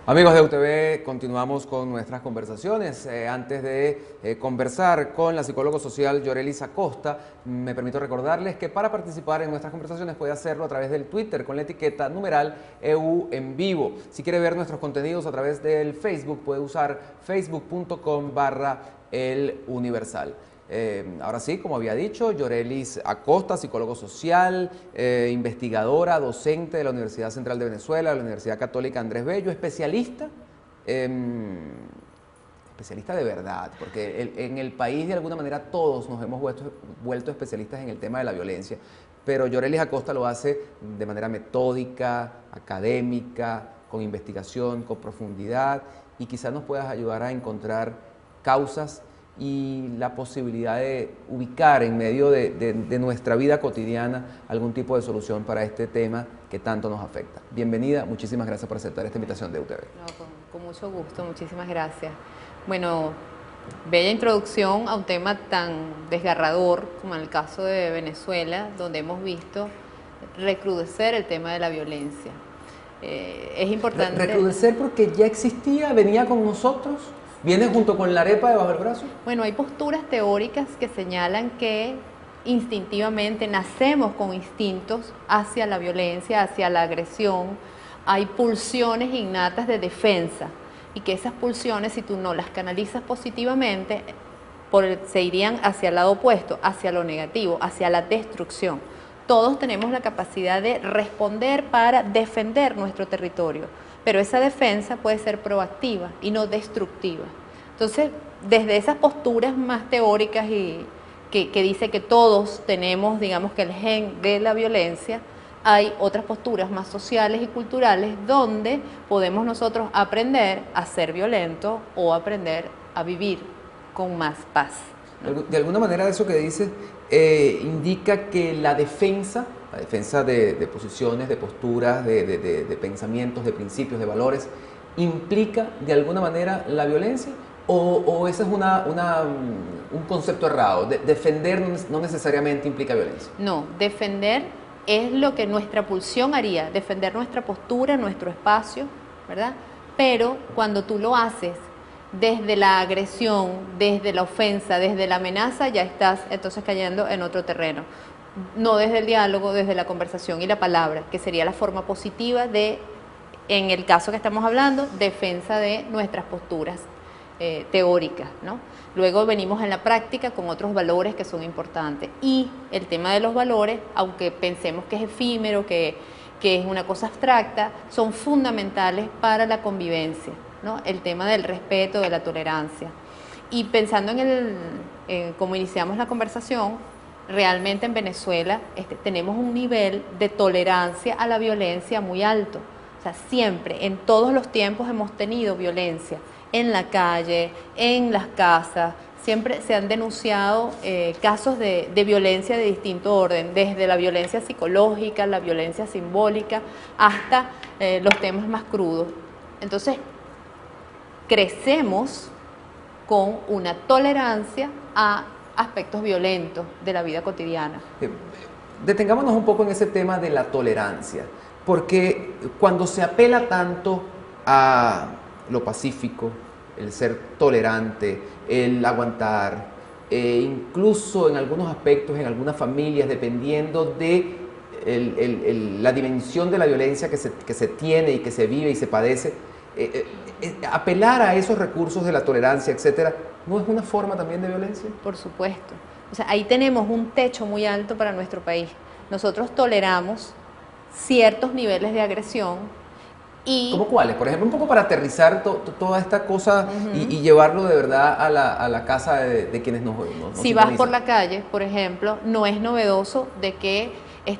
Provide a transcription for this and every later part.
Amigos de UTV, continuamos con nuestras conversaciones. Antes de conversar con la psicóloga social Yorelis Acosta, me permito recordarles que para participar en nuestras conversaciones puede hacerlo a través del Twitter con la etiqueta numeral EU en vivo. Si quiere ver nuestros contenidos a través del Facebook, puede usar facebook.com/El Universal. Ahora sí, como había dicho, Yorelis Acosta, psicólogo social, investigadora, docente de la Universidad Central de Venezuela, de la Universidad Católica Andrés Bello, especialista, especialista de verdad, porque en el país de alguna manera todos nos hemos vuelto especialistas en el tema de la violencia, pero Yorelis Acosta lo hace de manera metódica, académica, con investigación, con profundidad, y quizás nos puedas ayudar a encontrar causas y la posibilidad de ubicar en medio de nuestra vida cotidiana algún tipo de solución para este tema que tanto nos afecta. Bienvenida, muchísimas gracias por aceptar esta invitación de UTV. No, con mucho gusto, muchísimas gracias. Bueno, bella introducción a un tema tan desgarrador como en el caso de Venezuela, donde hemos visto recrudecer el tema de la violencia. Es importante... Recrudecer porque ya existía, venía con nosotros. ¿Viene junto con la arepa debajo del brazo? Bueno, hay posturas teóricas que señalan que instintivamente nacemos con instintos hacia la violencia, hacia la agresión. Hay pulsiones innatas de defensa y que esas pulsiones, si tú no las canalizas positivamente, se irían hacia el lado opuesto, hacia lo negativo, hacia la destrucción. Todos tenemos la capacidad de responder para defender nuestro territorio, pero esa defensa puede ser proactiva y no destructiva. Entonces, desde esas posturas más teóricas y que dice que todos tenemos, digamos, que el gen de la violencia, hay otras posturas más sociales y culturales donde podemos nosotros aprender a ser violentos o aprender a vivir con más paz, ¿no? De alguna manera eso que dices indica que la defensa de posiciones, de posturas, de pensamientos, de principios, de valores, implica de alguna manera la violencia, o ese es un concepto errado. Defender no necesariamente implica violencia. No, defender es lo que nuestra pulsión haría, defender nuestra postura, nuestro espacio, ¿verdad? Pero cuando tú lo haces desde la agresión, desde la ofensa, desde la amenaza, ya estás entonces cayendo en otro terreno. No desde el diálogo, desde la conversación y la palabra, que sería la forma positiva de, en el caso que estamos hablando, defensa de nuestras posturas teóricas, ¿no? Luego venimos en la práctica con otros valores que son importantes. Y el tema de los valores, aunque pensemos que es efímero, que es una cosa abstracta, son fundamentales para la convivencia, ¿no? El tema del respeto, de la tolerancia. Y pensando en cómo iniciamos la conversación, realmente en Venezuela tenemos un nivel de tolerancia a la violencia muy alto. O sea, siempre, en todos los tiempos hemos tenido violencia, en la calle, en las casas, siempre se han denunciado casos de violencia de distinto orden, desde la violencia psicológica, la violencia simbólica, hasta los temas más crudos. Entonces, crecemos con una tolerancia a aspectos violentos de la vida cotidiana. Detengámonos un poco en ese tema de la tolerancia, porque cuando se apela tanto a lo pacífico, el ser tolerante, el aguantar, incluso en algunos aspectos, en algunas familias, dependiendo de la dimensión de la violencia que se tiene y que se vive y se padece, apelar a esos recursos de la tolerancia, etcétera, ¿no es una forma también de violencia? Por supuesto. O sea, ahí tenemos un techo muy alto para nuestro país. Nosotros toleramos ciertos niveles de agresión. ¿Cómo cuáles? Por ejemplo, un poco para aterrizar toda esta cosa y llevarlo de verdad a la casa de quienes nos si vas por la calle, por ejemplo, no es novedoso de que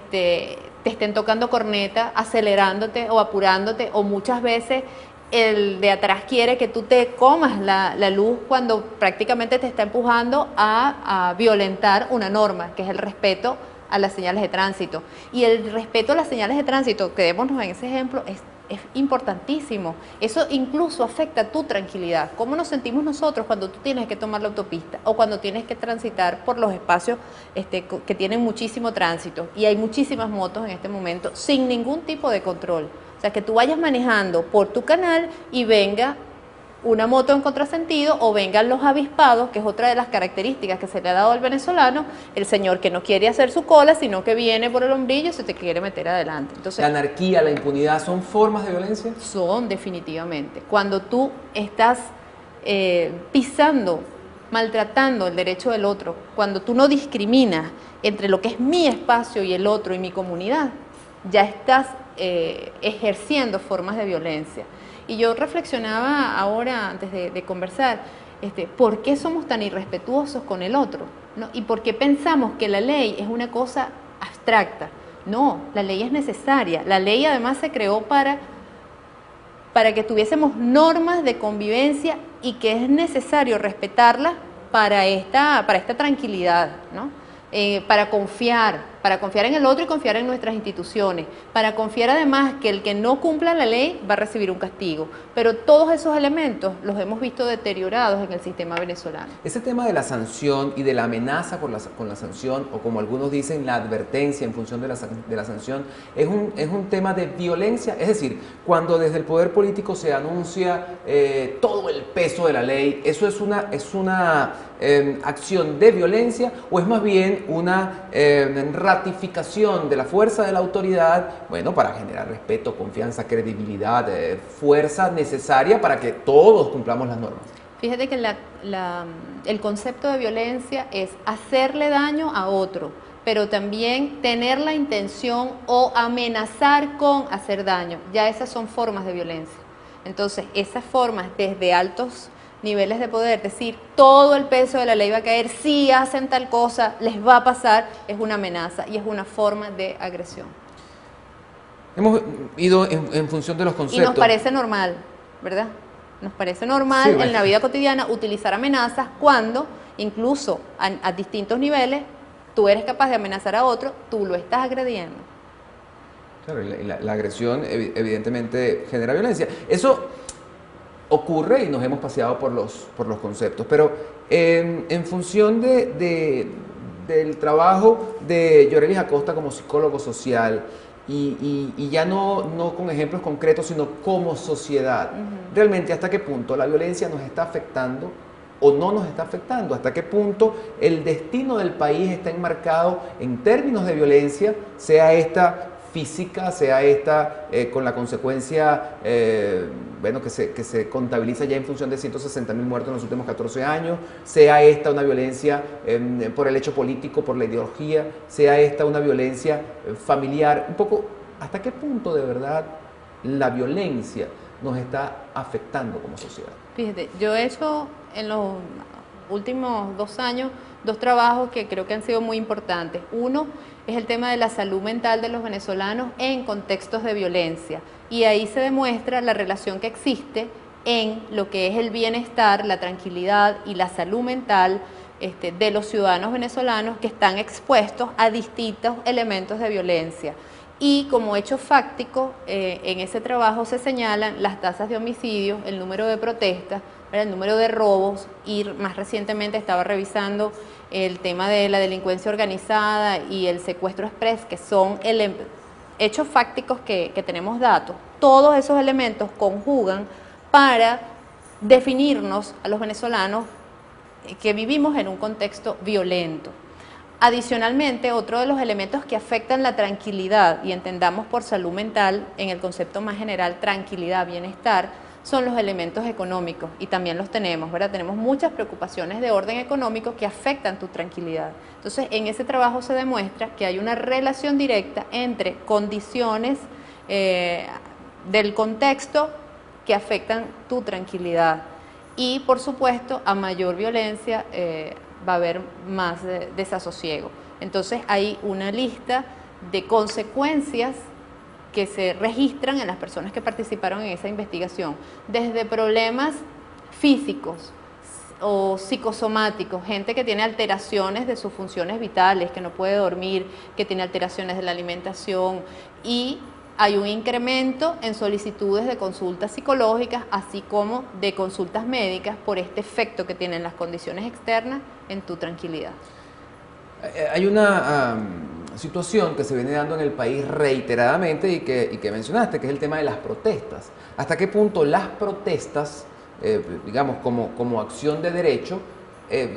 te estén tocando corneta, acelerándote o apurándote, o muchas veces el de atrás quiere que tú te comas la luz cuando prácticamente te está empujando a violentar una norma, que es el respeto a las señales de tránsito. Y el respeto a las señales de tránsito, quedémonos en ese ejemplo, es importantísimo. Eso incluso afecta tu tranquilidad. ¿Cómo nos sentimos nosotros cuando tú tienes que tomar la autopista o cuando tienes que transitar por los espacios que tienen muchísimo tránsito? Y hay muchísimas motos en este momento sin ningún tipo de control. O sea, que tú vayas manejando por tu canal y venga una moto en contrasentido o vengan los avispados, que es otra de las características que se le ha dado al venezolano, el señor que no quiere hacer su cola, sino que viene por el hombrillo y se te quiere meter adelante. Entonces, la anarquía, la impunidad, ¿son formas de violencia? son definitivamente. Cuando tú estás pisando, maltratando el derecho del otro, cuando tú no discriminas entre lo que es mi espacio y el otro y mi comunidad, ya estás ejerciendo formas de violencia. Y yo reflexionaba ahora, antes de conversar, ¿por qué somos tan irrespetuosos con el otro? ¿No? ¿Y por qué pensamos que la ley es una cosa abstracta? No, la ley es necesaria. La ley además se creó para que tuviésemos normas de convivencia y que es necesario respetarlas para esta tranquilidad, ¿no? Para confiar en el otro y confiar en nuestras instituciones, para confiar además que el que no cumpla la ley va a recibir un castigo. Pero todos esos elementos los hemos visto deteriorados en el sistema venezolano. Ese tema de la sanción y de la amenaza con la sanción, o como algunos dicen, la advertencia en función de la sanción, es un tema de violencia. Es decir, cuando desde el poder político se anuncia todo el peso de la ley, ¿eso es una acción de violencia o es más bien una ratificación de la fuerza de la autoridad, bueno, para generar respeto, confianza, credibilidad, fuerza necesaria para que todos cumplamos las normas? Fíjate que el concepto de violencia es hacerle daño a otro, pero también tener la intención o amenazar con hacer daño. Ya esas son formas de violencia. Entonces, esas formas desde altos niveles de poder, decir todo el peso de la ley va a caer, si hacen tal cosa, les va a pasar, es una amenaza y es una forma de agresión. Hemos ido en función de los conceptos. Y nos parece normal, ¿verdad? Nos parece normal, sí, bueno, en la vida cotidiana utilizar amenazas cuando incluso a distintos niveles tú eres capaz de amenazar a otro, tú lo estás agrediendo. Claro, la agresión evidentemente genera violencia. Eso ocurre y nos hemos paseado por los conceptos, pero en función del trabajo de Yorelis Acosta como psicólogo social y ya no con ejemplos concretos, sino como sociedad, realmente hasta qué punto la violencia nos está afectando o no nos está afectando, hasta qué punto el destino del país está enmarcado en términos de violencia, sea esta física, sea esta con la consecuencia bueno, que se contabiliza ya en función de 160.000 muertos en los últimos 14 años, sea esta una violencia por el hecho político, por la ideología, sea esta una violencia familiar, un poco, ¿hasta qué punto de verdad la violencia nos está afectando como sociedad? Fíjate, yo he hecho en los últimos 2 años 2 trabajos que creo que han sido muy importantes. Uno es el tema de la salud mental de los venezolanos en contextos de violencia, y ahí se demuestra la relación que existe en lo que es el bienestar, la tranquilidad y la salud mental de los ciudadanos venezolanos que están expuestos a distintos elementos de violencia. Y como hecho fáctico, en ese trabajo se señalan las tasas de homicidios, el número de protestas, el número de robos, y más recientemente estaba revisando el tema de la delincuencia organizada y el secuestro express, que son hechos fácticos que tenemos datos. Todos esos elementos conjugan para definirnos a los venezolanos que vivimos en un contexto violento. Adicionalmente, otro de los elementos que afectan la tranquilidad, y entendamos por salud mental en el concepto más general tranquilidad, bienestar, son los elementos económicos, y también los tenemos, ¿verdad? Tenemos muchas preocupaciones de orden económico que afectan tu tranquilidad. Entonces, en ese trabajo se demuestra que hay una relación directa entre condiciones del contexto que afectan tu tranquilidad, y por supuesto a mayor violencia va a haber más desasosiego. Entonces hay una lista de consecuencias que se registran en las personas que participaron en esa investigación, desde problemas físicos o psicosomáticos, gente que tiene alteraciones de sus funciones vitales, que no puede dormir, que tiene alteraciones de la alimentación, y hay un incremento en solicitudes de consultas psicológicas, así como de consultas médicas, por este efecto que tienen las condiciones externas en tu tranquilidad. Hay una situación que se viene dando en el país reiteradamente y que mencionaste, que es el tema de las protestas. ¿Hasta qué punto las protestas, digamos, como acción de derecho,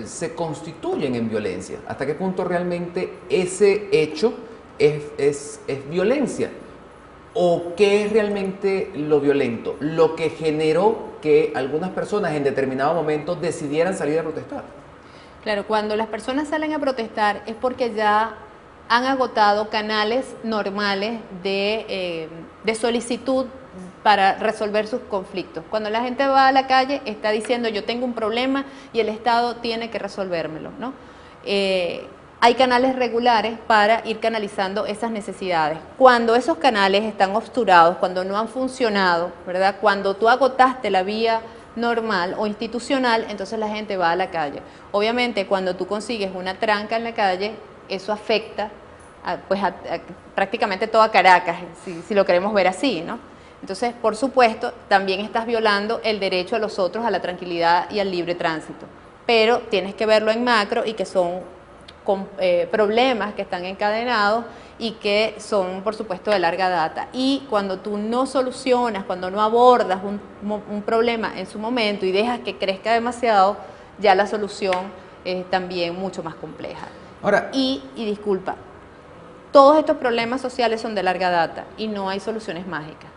se constituyen en violencia? ¿Hasta qué punto realmente ese hecho es violencia? ¿O qué es realmente lo violento? Lo que generó que algunas personas en determinado momento decidieran salir a protestar. Claro, cuando las personas salen a protestar es porque ya han agotado canales normales de solicitud para resolver sus conflictos. Cuando la gente va a la calle está diciendo yo tengo un problema y el Estado tiene que resolvérmelo, ¿no? Hay canales regulares para ir canalizando esas necesidades. Cuando esos canales están obsturados, cuando no han funcionado, ¿verdad? Cuando tú agotaste la vía normal o institucional, entonces la gente va a la calle. Obviamente, cuando tú consigues una tranca en la calle, eso afecta a prácticamente toda Caracas, si lo queremos ver así, ¿no? Entonces, por supuesto, también estás violando el derecho a los otros a la tranquilidad y al libre tránsito, pero tienes que verlo en macro y que son problemas que están encadenados y que son, por supuesto, de larga data. Y cuando tú no solucionas, cuando no abordas un problema en su momento y dejas que crezca demasiado, ya la solución es también mucho más compleja. Ahora, y disculpa, todos estos problemas sociales son de larga data y no hay soluciones mágicas.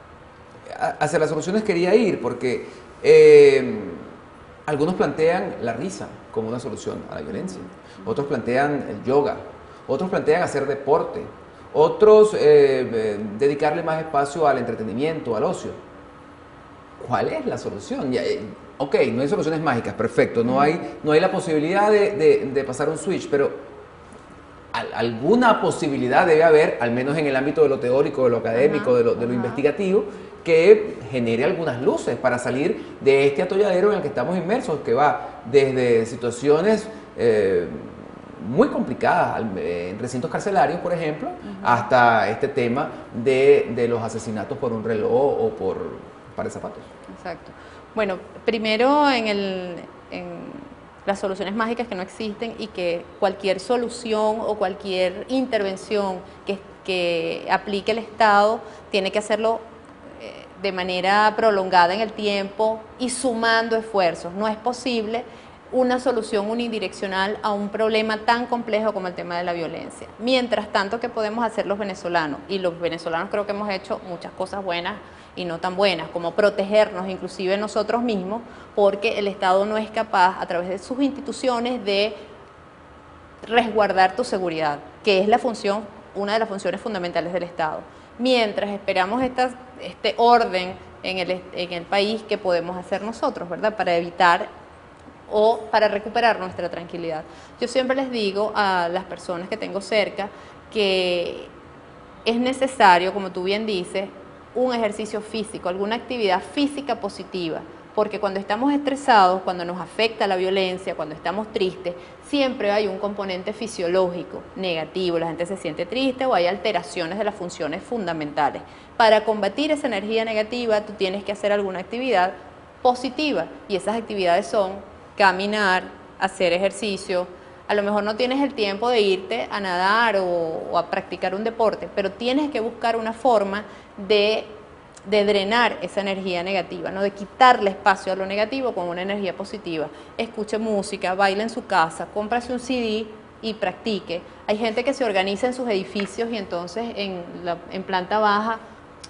Hacia las soluciones quería ir porque algunos plantean la risa como una solución a la violencia, otros plantean el yoga, otros plantean hacer deporte, otros dedicarle más espacio al entretenimiento, al ocio. ¿Cuál es la solución? Ok, no hay soluciones mágicas, perfecto, no hay la posibilidad de pasar un switch, pero alguna posibilidad debe haber, al menos en el ámbito de lo teórico, de lo académico, de lo investigativo, que genere algunas luces para salir de este atolladero en el que estamos inmersos, que va desde situaciones muy complicadas en recintos carcelarios, por ejemplo, hasta este tema de los asesinatos por un reloj o por un par de zapatos. Exacto. Bueno, primero en las soluciones mágicas que no existen y que cualquier solución o cualquier intervención que aplique el Estado tiene que hacerlo de manera prolongada en el tiempo y sumando esfuerzos. No es posible una solución unidireccional a un problema tan complejo como el tema de la violencia. Mientras tanto, ¿qué podemos hacer los venezolanos? Y los venezolanos creo que hemos hecho muchas cosas buenas y no tan buenas, como protegernos inclusive nosotros mismos, porque el Estado no es capaz, a través de sus instituciones, de resguardar tu seguridad, que es una de las funciones fundamentales del Estado. Mientras esperamos este orden en el país, ¿qué podemos hacer nosotros, verdad? Para evitar o para recuperar nuestra tranquilidad. Yo siempre les digo a las personas que tengo cerca que es necesario, como tú bien dices, un ejercicio físico, alguna actividad física positiva, porque cuando estamos estresados, cuando nos afecta la violencia, cuando estamos tristes, siempre hay un componente fisiológico negativo, la gente se siente triste o hay alteraciones de las funciones fundamentales. Para combatir esa energía negativa, tú tienes que hacer alguna actividad positiva y esas actividades son caminar, hacer ejercicio. A lo mejor no tienes el tiempo de irte a nadar o a practicar un deporte, pero tienes que buscar una forma de drenar esa energía negativa, ¿no? De quitarle espacio a lo negativo con una energía positiva. Escuche música, baile en su casa, cómprase un CD y practique. Hay gente que se organiza en sus edificios y entonces en planta baja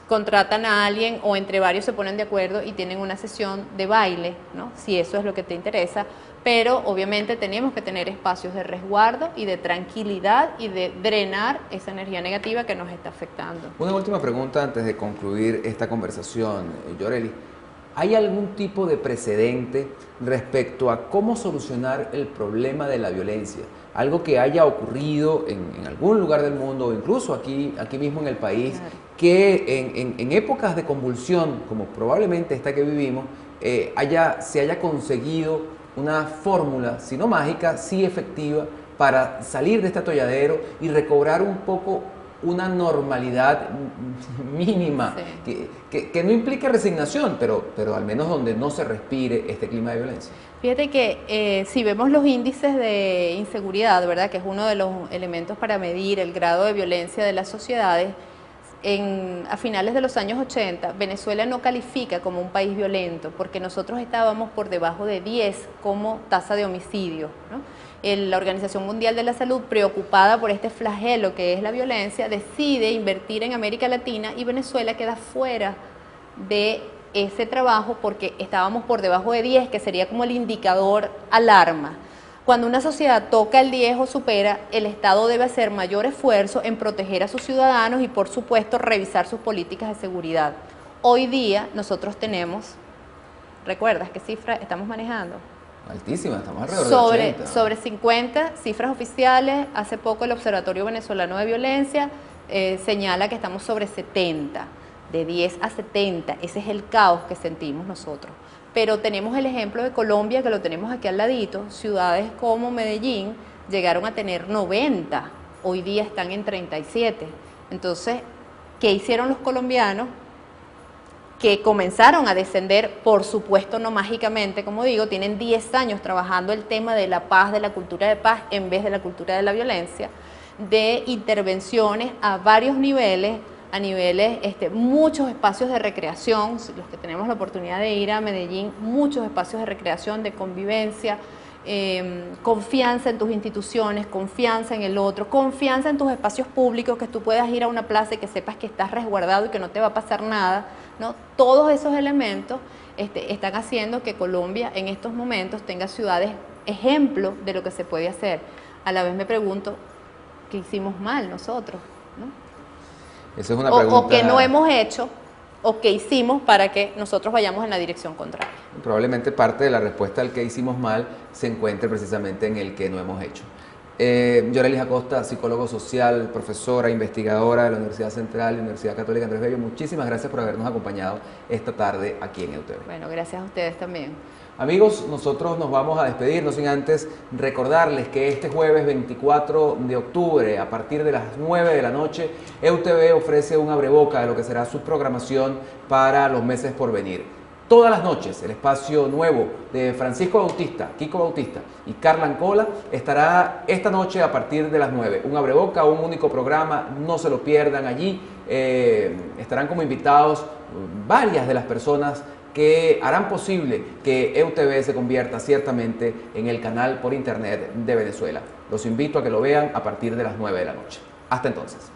contratan a alguien o entre varios se ponen de acuerdo y tienen una sesión de baile, ¿no? Si eso es lo que te interesa, pero obviamente tenemos que tener espacios de resguardo y de tranquilidad y de drenar esa energía negativa que nos está afectando. Una última pregunta antes de concluir esta conversación, Yoreli. ¿Hay algún tipo de precedente respecto a cómo solucionar el problema de la violencia? Algo que haya ocurrido en algún lugar del mundo o incluso aquí mismo en el país, claro, que en épocas de convulsión, como probablemente esta que vivimos, se haya conseguido una fórmula, si no mágica, sí efectiva, para salir de este atolladero y recobrar un poco una normalidad mínima, Sí. que no implique resignación, pero al menos donde no se respire este clima de violencia. Fíjate que si vemos los índices de inseguridad, ¿verdad?, que es uno de los elementos para medir el grado de violencia de las sociedades, a finales de los años 80, Venezuela no califica como un país violento, porque nosotros estábamos por debajo de 10 como tasa de homicidio, ¿no? La Organización Mundial de la Salud, preocupada por este flagelo que es la violencia, decide invertir en América Latina y Venezuela queda fuera de ese trabajo porque estábamos por debajo de 10, que sería como el indicador alarma. Cuando una sociedad toca el 10 o supera, el Estado debe hacer mayor esfuerzo en proteger a sus ciudadanos y, por supuesto, revisar sus políticas de seguridad. Hoy día nosotros tenemos, ¿recuerdas qué cifra estamos manejando? Altísima, estamos alrededor de 80. Sobre 50 cifras oficiales. Hace poco el Observatorio Venezolano de Violencia señala que estamos sobre 70, de 10 a 70. Ese es el caos que sentimos nosotros. Pero tenemos el ejemplo de Colombia, que lo tenemos aquí al ladito. Ciudades como Medellín llegaron a tener 90, hoy día están en 37. Entonces, ¿qué hicieron los colombianos? Que comenzaron a descender, por supuesto no mágicamente, como digo, tienen 10 años trabajando el tema de la paz, de la cultura de paz, en vez de la cultura de la violencia, de intervenciones a varios niveles, a niveles, muchos espacios de recreación, los que tenemos la oportunidad de ir a Medellín, muchos espacios de recreación, de convivencia, confianza en tus instituciones, confianza en el otro, confianza en tus espacios públicos, que tú puedas ir a una plaza y que sepas que estás resguardado y que no te va a pasar nada, ¿no? Todos esos elementos están haciendo que Colombia en estos momentos tenga ciudades ejemplo de lo que se puede hacer. A la vez me pregunto, ¿qué hicimos mal nosotros, ¿no? Esa es una pregunta. O que no hemos hecho, o que hicimos para que nosotros vayamos en la dirección contraria. Probablemente parte de la respuesta al que hicimos mal se encuentre precisamente en el que no hemos hecho. Yorelis Acosta, psicólogo social, profesora, investigadora de la Universidad Central y Universidad Católica Andrés Bello, muchísimas gracias por habernos acompañado esta tarde aquí en EUTV. Bueno, gracias a ustedes también. Amigos, nosotros nos vamos a despedir, no sin antes recordarles que este jueves 24 de octubre, a partir de las 9 de la noche, EUTV ofrece un abreboca de lo que será su programación para los meses por venir. Todas las noches, el espacio nuevo de Francisco Bautista, Kiko Bautista y Carla Ancola estará esta noche a partir de las 9. Un abreboca, un único programa, no se lo pierdan allí. Estarán como invitados varias de las personas que harán posible que EUTV se convierta ciertamente en el canal por internet de Venezuela. Los invito a que lo vean a partir de las 9 de la noche. Hasta entonces.